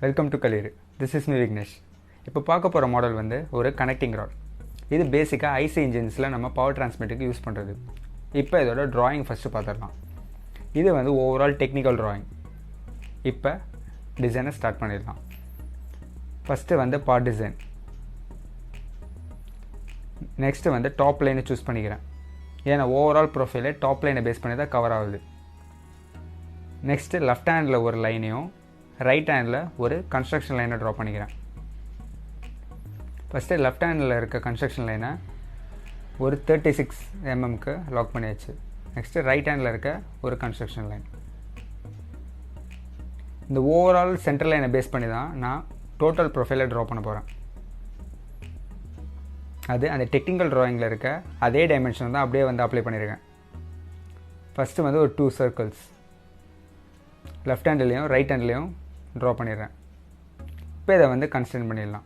Welcome to கலீர். This is me Vignesh. இப்போ பார்க்க போகிற மாடல் வந்து ஒரு கனெக்டிங் ராட். இது பேசிக்காக ஐசி இன்ஜின்ஸில் நம்ம பவர் டிரான்ஸ்மிட்டுக்கு யூஸ் பண்ணுறது. இப்போ இதோட ட்ராயிங் ஃபஸ்ட்டு பார்த்துடலாம். இது வந்து ஓவரால் டெக்னிக்கல் ட்ராயிங். இப்போ டிசைனை ஸ்டார்ட் பண்ணிடலாம். ஃபஸ்ட்டு வந்து பார்ட் டிசைன். நெக்ஸ்ட்டு வந்து டாப் லைனை சூஸ் பண்ணிக்கிறேன். ஏன்னா ஓவரால் ப்ரொஃபைலே டாப் லைனை பேஸ் பண்ணி தான் கவர் ஆகுது. நெக்ஸ்ட்டு லெஃப்ட் ஹேண்டில் ஒரு லைனையும் ரைட் ஹேண்டில் ஒரு கன்ஸ்ட்ரக்ஷன் லைனை ட்ரா பண்ணிக்கிறேன். ஃபஸ்ட்டு லெஃப்ட் ஹேண்டில் இருக்க கன்ஸ்ட்ரக்ஷன் லைனை ஒரு 36 mm லாக் பண்ணியாச்சு. நெக்ஸ்ட்டு ரைட் ஹேண்டில் இருக்க ஒரு கன்ஸ்ட்ரக்ஷன் லைன். இந்த ஓவரால் சென்டர் லைனை பேஸ் பண்ணி தான் நான் டோட்டல் ப்ரொஃபைலை ட்ரா பண்ண போகிறேன். அது அந்த டெக்னிக்கல் ட்ராயிங்கில் இருக்க அதே டைமென்ஷன் தான் அப்படியே வந்து அப்ளை பண்ணியிருக்கேன். ஃபஸ்ட்டு வந்து ஒரு 2 சர்க்கிள்ஸ் லெஃப்ட் ஹேண்ட்லேயும் ரைட் ஹேண்ட்லேயும் ட்ரா பண்ணிடுறேன். இப்போ இதை வந்து கன்ஸ்டன்ட் பண்ணிடலாம்.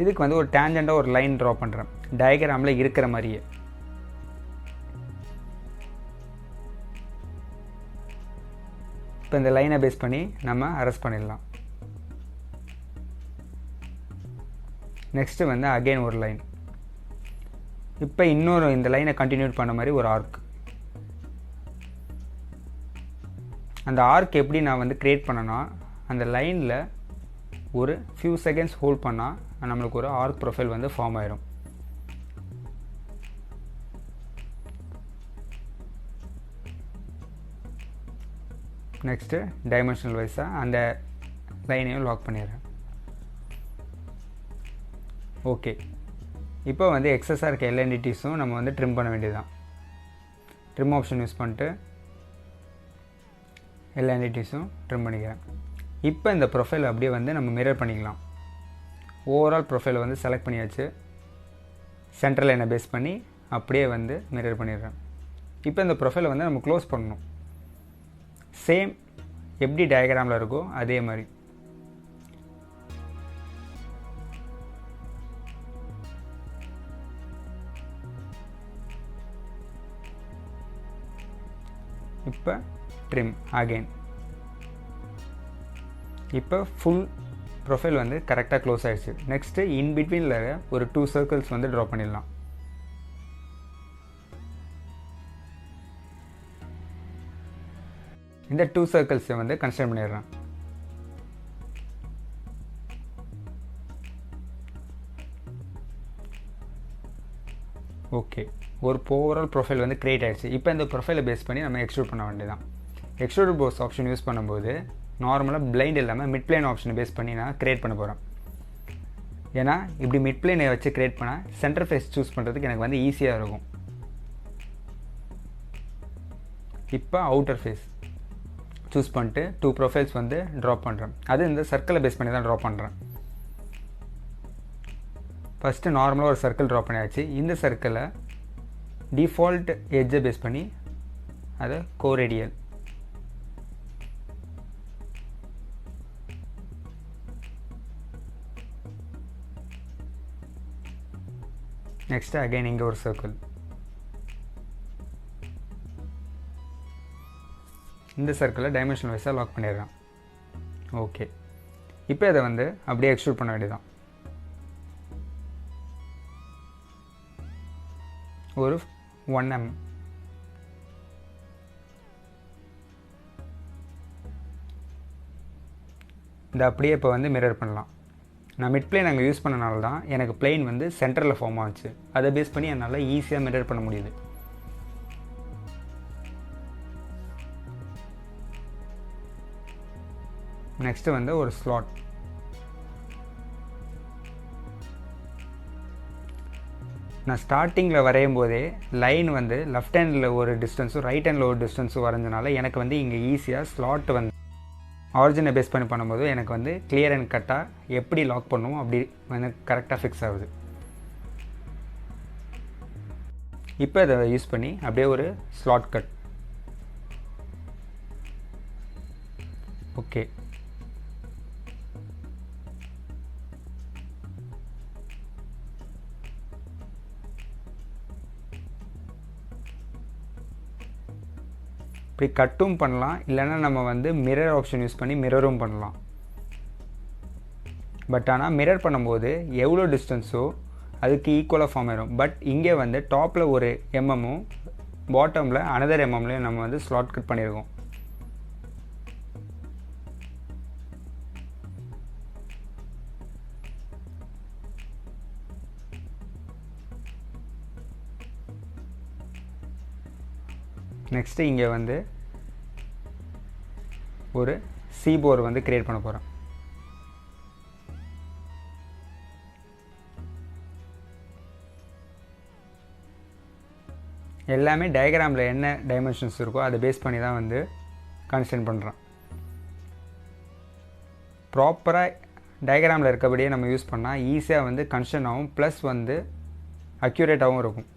இதுக்கு வந்து ஒரு டேஞ்சண்டாக ஒரு லைன் ட்ரா பண்ணுறேன், டயக்ராமில் இருக்கிற மாதிரியே. இப்போ இந்த லைனை பேஸ் பண்ணி நம்ம அரெஸ்ட் பண்ணிடலாம். நெக்ஸ்ட்டு வந்து அகெயின் ஒரு லைன். இப்போ இன்னொரு இந்த லைனை கண்டினியூ பண்ண மாதிரி ஒரு ஆர்க். அந்த ஆர்க் எப்படி நான் வந்து க்ரியேட் பண்ணேன்னா, அந்த லைனில் ஒரு ஃபியூ செகண்ட்ஸ் ஹோல்ட் பண்ணால் நம்மளுக்கு ஒரு ஆர்க் ப்ரொஃபைல் வந்து ஃபார்ம் ஆயிடும். நெக்ஸ்ட்டு டைமென்ஷனல் வைஸாக அந்த லைனையும் லாக் பண்ணிடுறேன். ஓகே, இப்போ வந்து எக்ஸஸாக இருக்க எல்லா என்டிட்டிஸும் நம்ம வந்து ட்ரிம் பண்ண வேண்டியதுதான். ட்ரிம் ஆப்ஷன் யூஸ் பண்ணிட்டு எல்லா என்டிட்டிஸும் ட்ரிம் பண்ணிக்கிறேன். இப்போ இந்த ப்ரொஃபைல் அப்படியே வந்து நம்ம மிரர் பண்ணிக்கலாம். ஓவரால் ப்ரொஃபைலை வந்து செலக்ட் பண்ணியாச்சு. சென்ட்ரல் லைனை பேஸ் பண்ணி அப்படியே வந்து மிரர் பண்ணிடுறேன். இப்போ இந்த ப்ரொஃபைலை வந்து நம்ம க்ளோஸ் பண்ணணும். சேம் எப்படி டயக்ராமில் இருக்கோ அதே மாதிரி. இப்போ ட்ரிம் அகெயின். இப்போ ஃபுல் ப்ரொஃபைல் வந்து கரெக்டாக க்ளோஸ் ஆகிடுச்சு. நெக்ஸ்ட்டு இன் பிட்வீனில் ஒரு 2 சர்க்கிள்ஸ் வந்து ட்ரா பண்ணிடலாம். இந்த 2 சர்க்கிள்ஸை வந்து கன்சிடர் பண்ணிடுறேன். ஓகே, ஒரு ஓவரால் ப்ரொஃபைல் வந்து க்ரியேட் ஆகிடுச்சு. இப்போ இந்த ப்ரொஃபைலை பேஸ் பண்ணி நம்ம எக்ஸ்ட்ரூட் பண்ண வேண்டியதான். எக்ஸ்ட்ரூட் போஸ் ஆப்ஷன் யூஸ் பண்ணும்போது நார்மலாக பிளைண்ட் இல்லாமல் மிட் பிளேன் ஆப்ஷனை பேஸ் பண்ணி நான் க்ரியேட் பண்ண போகிறேன். ஏன்னா இப்படி மிட் பிளேனை வச்சு க்ரியேட் பண்ணால் சென்டர் ஃபேஸ் சூஸ் பண்ணுறதுக்கு எனக்கு வந்து ஈஸியாக இருக்கும். இப்போ அவுட்டர் ஃபேஸ் சூஸ் பண்ணிட்டு 2 ப்ரொஃபைல்ஸ் வந்து ட்ரா பண்ணுறேன். அது இந்த சர்க்கிளை பேஸ் பண்ணி தான் ட்ரா பண்ணுறேன். ஃபஸ்ட்டு நார்மலாக ஒரு சர்க்கிள் ட்ரா பண்ணியாச்சு. இந்த சர்க்கிளை டிஃபால்ட் எட்ஜை பேஸ் பண்ணி அதை கோரேடியல். நெக்ஸ்ட்டு அகைன் இங்கே ஒரு சர்க்கிள். இந்த சர்க்கிளை டைமென்ஷனல் வைஸாக லாக் பண்ணிடுறேன். ஓகே, இப்போ இதை வந்து அப்படியே எக்ஸ்ட்ரூட் பண்ண வேண்டியதான். ஒரு 1 mm. இந்த அப்படியே இப்போ வந்து மிரர் பண்ணலாம். நான் மிட் பிளேன் அங்கே யூஸ் பண்ணனால தான் எனக்கு பிளேன் வந்து சென்டரில் ஃபார்ம் ஆச்சு. அதை பேஸ் பண்ணி என்னால் ஈஸியாக மிரர் பண்ண முடியுது. நெக்ஸ்ட்டு வந்து ஒரு ஸ்லாட். நான் ஸ்டார்டிங்கில் வரையும் போதே லைன் வந்து லெஃப்ட் ஹேண்டில் ஒரு டிஸ்டன்ஸும் ரைட் ஹேண்டில் ஒரு டிஸ்டன்ஸும் வரைஞ்சனால எனக்கு வந்து இங்கே ஈஸியாக ஸ்லாட் வந்து ஆரிஜினை பேஸ் பண்ணி பண்ணும்போது எனக்கு வந்து கிளியர் அண்ட் கட்டாக எப்படி லாக் பண்ணுவோம் அப்படி வந்து கரெக்டாக ஃபிக்ஸ் ஆகுது. இப்போ இதை யூஸ் பண்ணி அப்படியே ஒரு ஸ்லாட் கட். ஓகே, இப்படி கட்டும் பண்ணலாம், இல்லைன்னா நம்ம வந்து மிரர் ஆப்ஷன் யூஸ் பண்ணி மிரரும் பண்ணலாம். பட் ஆனால் மிரர் பண்ணும்போது எவ்வளோ டிஸ்டன்ஸோ அதுக்கு ஈக்குவலாக ஃபார்ம் ஆயிடும். பட் இங்கே வந்து டாப்பில் ஒரு எம்எம்மும் பாட்டமில் அனதர் எம்எம்லையும் நம்ம வந்து ஸ்லாட் கட் பண்ணியிருக்கோம். நெக்ஸ்ட்டு இங்கே வந்து ஒரு சி போர் வந்து கிரியேட் பண்ண போகிறேன். எல்லாமே டயக்ராமில் என்ன டைமென்ஷன்ஸ் இருக்கோ அதை பேஸ் பண்ணி தான் வந்து கன்ஸ்ட்ரக்ட் பண்ணுறேன். ப்ராப்பராக டயக்ராமில் இருக்கபடியே நம்ம யூஸ் பண்ணால் ஈஸியாக வந்து கன்ஸ்ட்ரக்ட் ஆகும், ப்ளஸ் வந்து அக்யூரேட்டாகவும் இருக்கும்.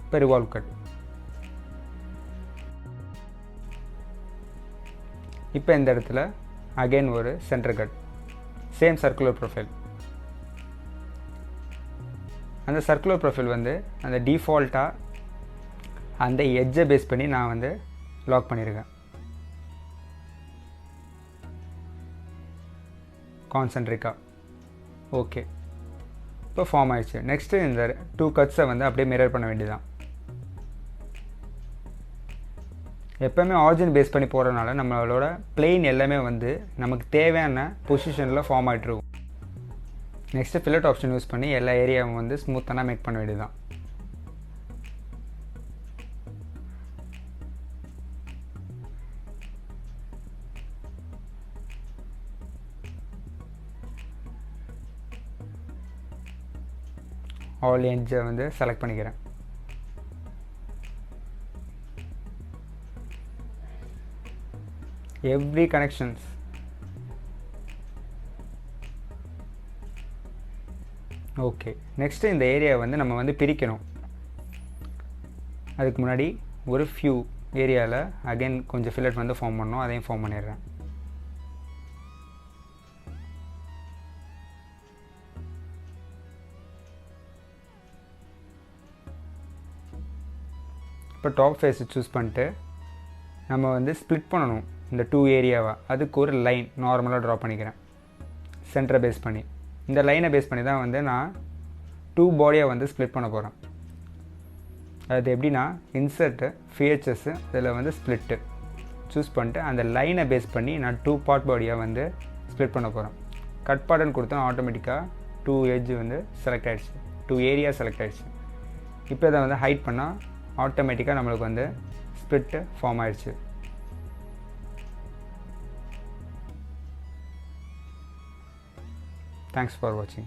இப்போ ரிவால்வ் கட். இப்போ இந்த இடத்துல அகைன் ஒரு centre cut, same circular profile. அந்த சர்க்குலர் ப்ரொஃபைல் வந்து அந்த டிஃபால்ட்டாக அந்த எட்ஜை பேஸ் பண்ணி நான் வந்து லாக் பண்ணியிருக்கேன். கான்சென்ட்ரிக்காக. ஓகே, இப்போ ஃபார்ம் ஆயிடுச்சு. நெக்ஸ்ட்டு இந்த 2 கட்ஸை வந்து அப்படியே மிரர் பண்ண வேண்டியதான். எப்போவுமே ஆரிஜின் பேஸ் பண்ணி போகிறதுனால நம்மளோட பிளெயின் எல்லாமே வந்து நமக்கு தேவையான பொசிஷனில் ஃபார்ம் ஆகிட்டுருக்கும். நெக்ஸ்ட்டு ஃபில்லட் ஆப்ஷன் யூஸ் பண்ணி எல்லா ஏரியாவும் வந்து ஸ்மூத்தான மேக் பண்ண வேண்டியதுதான். ஆல் எட்ஜை வந்து செலக்ட் பண்ணிக்கிறேன். every connections. ஓகே, நெக்ஸ்ட்டு இந்த ஏரியா வந்து நம்ம வந்து பிரிக்கணும். அதுக்கு முன்னாடி ஒரு ஃபியூ ஏரியாவில் அகைன் கொஞ்சம் ஃபில்லட் வந்து ஃபார்ம் பண்ணணும், அதையும் ஃபார்ம் பண்ணிடுறேன். இப்போ டாப் ஃபேஸை சூஸ் பண்ணிட்டு நம்ம வந்து ஸ்ப்ளிட் பண்ணணும் இந்த 2 ஏரியாவை. அதுக்கு ஒரு லைன் நார்மலாக ட்ரா பண்ணிக்கிறேன் சென்டரை பேஸ் பண்ணி. இந்த லைனை பேஸ் பண்ணி தான் வந்து நான் 2 பாடியை வந்து ஸ்ப்ளிட் பண்ண போகிறேன். அது எப்படின்னா இன்சர்ட்டு ஃபிஹெச்எஸ்ஸு இதில் வந்து ஸ்ப்ளிட்டு சூஸ் பண்ணிட்டு அந்த லைனை பேஸ் பண்ணி நான் 2 பார்ட் பாடியாக வந்து ஸ்ப்ளிட் பண்ண போகிறேன். கட் பாட்டன் கொடுத்தா ஆட்டோமேட்டிக்காக 2 எட்ஜ் வந்து செலக்ட் ஆகிடுச்சு, 2 ஏரியா செலக்ட் ஆகிடுச்சு. இப்போ இதை வந்து ஹைட் பண்ணால் ஆட்டோமேட்டிக்காக நம்மளுக்கு வந்து ஸ்ப்ளிட்டு ஃபார்ம் ஆயிடுச்சு. Thanks for watching.